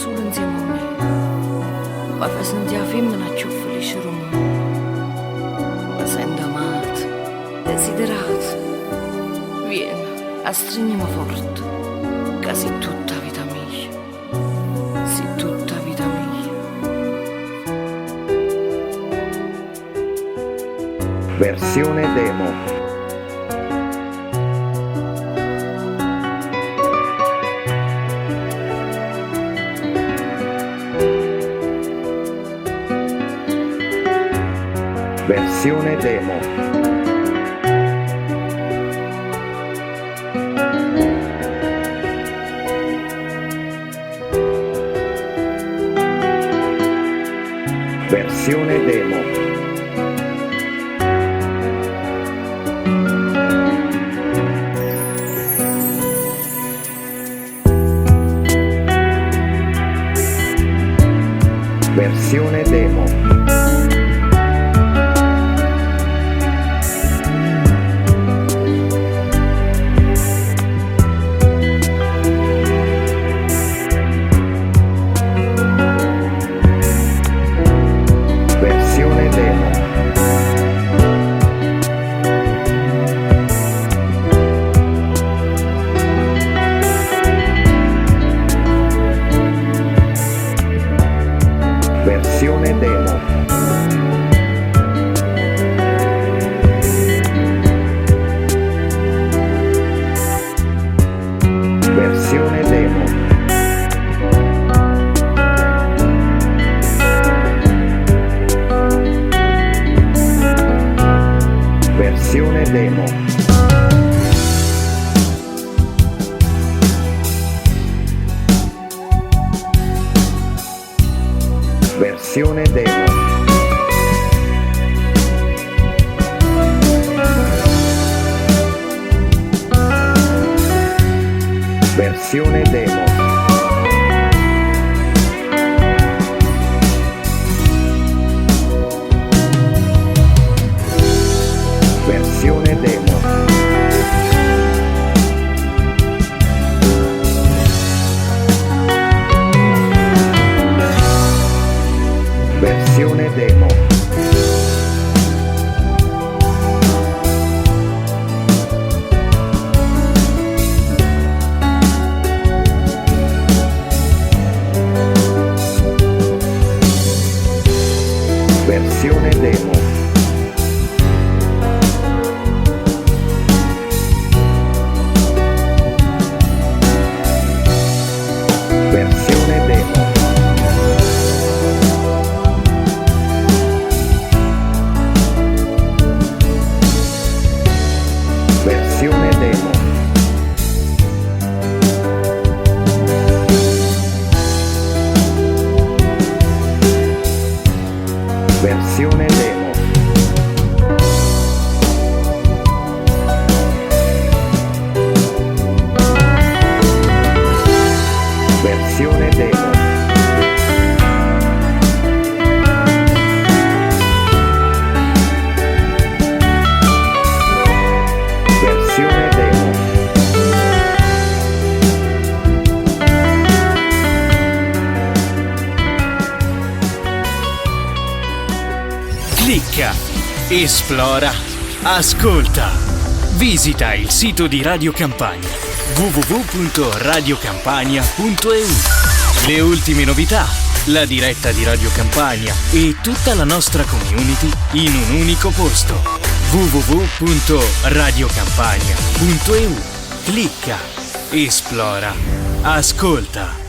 solo insieme a me. Mi fa sentire la femmina più felice del mondo. Mi sento amato, desiderato. Vieni, stringiami forte, che sei tutta vita mia. Sei tutta vita mia. Versione demo. Versione demo. Versione demo. Versione demo. Versione demo. Versione demo. Versione demo. Versione demo. Versione demo. Versione demo. Versione demo. Versione demo. Versione demo. Versione demo. Versione demo. Versione demo. Versione demo. Clicca, esplora, ascolta. Visita il sito di Radio Campania www.radiocampania.eu. Le ultime novità, la diretta di Radio Campania e tutta la nostra community in un unico posto. www.radiocampania.eu. Clicca, esplora, ascolta.